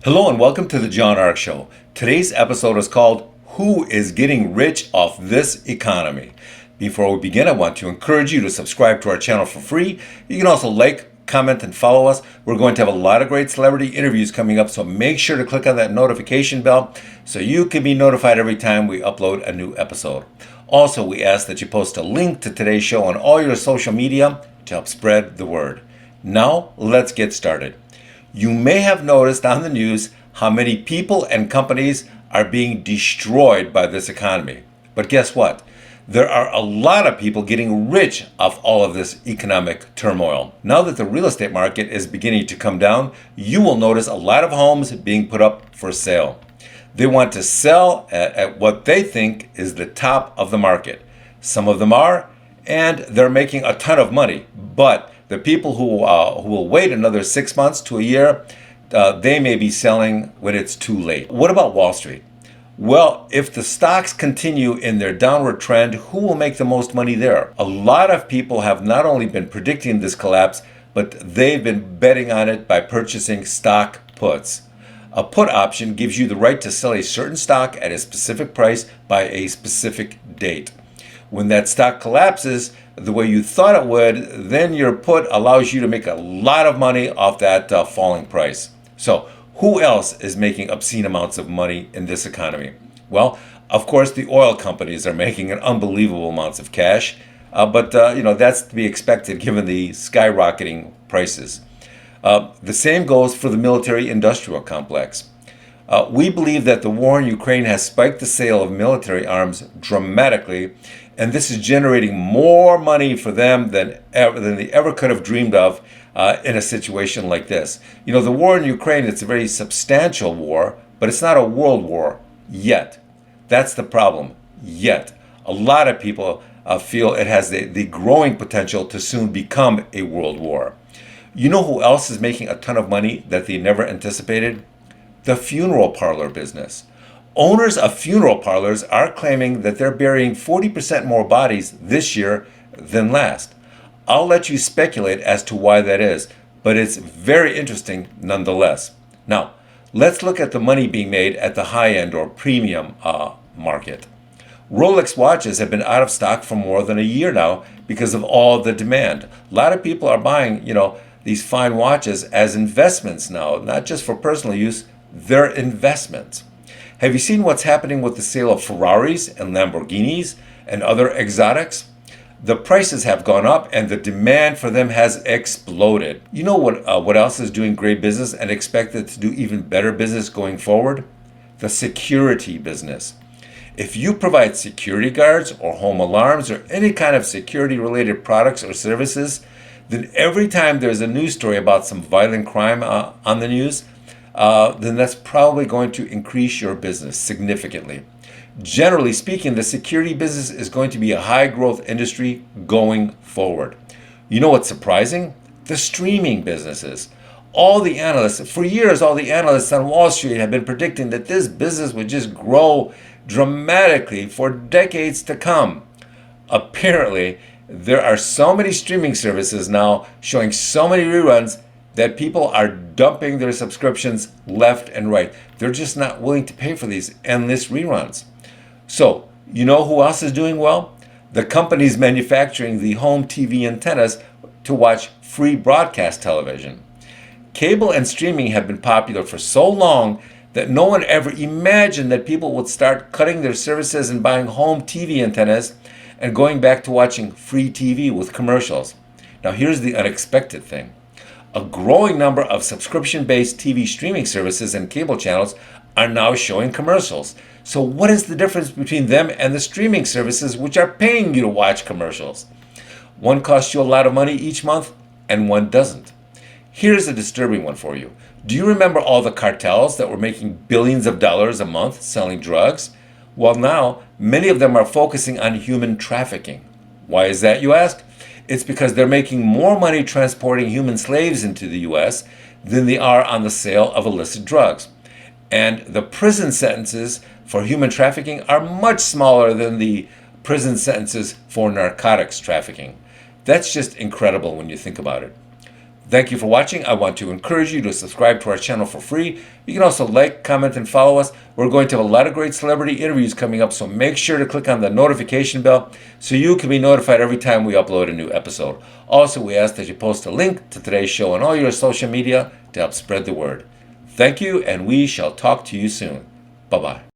Hello and welcome to the John Ark Show. Today's episode is called Who is Getting Rich Off This Economy? Before we begin, I want to encourage you to subscribe to our channel for free. You can also like, comment, and follow us. We're going to have a lot of great celebrity interviews coming up, so make sure to click on that notification bell so you can be notified every time we upload a new episode. Also, we ask that you post a link to today's show on all your social media to help spread the word. Now, let's get started. You may have noticed on the news how many people and companies are being destroyed by this economy. But guess what? There are a lot of people getting rich off all of this economic turmoil. Now that the real estate market is beginning to come down, you will notice a lot of homes being put up for sale. They want to sell at what they think is the top of the market. Some of them are, and they're making a ton of money. But the people who will wait another 6 months to a year, they may be selling when it's too late. What about Wall Street? Well, if the stocks continue in their downward trend, who will make the most money there? A lot of people have not only been predicting this collapse, but they've been betting on it by purchasing stock puts. A put option gives you the right to sell a certain stock at a specific price by a specific date. When that stock collapses the way you thought it would, then your put allows you to make a lot of money off that falling price. So who else is making obscene amounts of money in this economy? Well, of course, the oil companies are making an unbelievable amounts of cash, but that's to be expected given the skyrocketing prices. The same goes for the military-industrial complex. We believe that the war in Ukraine has spiked the sale of military arms dramatically, and this is generating more money for them than they ever could have dreamed of in a situation like this. You know, the war in Ukraine, it's a very substantial war, but it's not a world war yet. That's the problem, yet. A lot of people feel it has the growing potential to soon become a world war. You know who else is making a ton of money that they never anticipated? The funeral parlor business. Owners of funeral parlors are claiming that they're burying 40% more bodies this year than last. I'll let you speculate as to why that is, but it's very interesting nonetheless. Now, let's look at the money being made at the high-end or premium market. Rolex watches have been out of stock for more than a year now because of all the demand. A lot of people are buying, these fine watches as investments now, not just for personal use, they're investments. Have you seen what's happening with the sale of Ferraris and Lamborghinis and other exotics? The prices have gone up and the demand for them has exploded. You know what else is doing great business and expected to do even better business going forward? The security business. If you provide security guards or home alarms or any kind of security related products or services, then every time there's a news story about some violent crime on the news, then that's probably going to increase your business significantly. Generally speaking, the security business is going to be a high growth industry going forward. You know what's surprising? The streaming businesses. For years, all the analysts on Wall Street have been predicting that this business would just grow dramatically for decades to come. Apparently, there are so many streaming services now showing so many reruns that people are dumping their subscriptions left and right. They're just not willing to pay for these endless reruns. So, you know who else is doing well? The companies manufacturing the home TV antennas to watch free broadcast television. Cable and streaming have been popular for so long that no one ever imagined that people would start cutting their services and buying home TV antennas and going back to watching free TV with commercials. Now here's the unexpected thing. A growing number of subscription-based TV streaming services and cable channels are now showing commercials. So what is the difference between them and the streaming services which are paying you to watch commercials? One costs you a lot of money each month and one doesn't. Here's a disturbing one for you. Do you remember all the cartels that were making billions of dollars a month selling drugs? Well, now many of them are focusing on human trafficking. Why is that, you ask? It's because they're making more money transporting human slaves into the U.S. than they are on the sale of illicit drugs. And the prison sentences for human trafficking are much smaller than the prison sentences for narcotics trafficking. That's just incredible when you think about it. Thank you for watching. I want to encourage you to subscribe to our channel for free. You can also like, comment, and follow us. We're going to have a lot of great celebrity interviews coming up, so make sure to click on the notification bell so you can be notified every time we upload a new episode. Also, we ask that you post a link to today's show on all your social media to help spread the word. Thank you, and we shall talk to you soon. Bye-bye.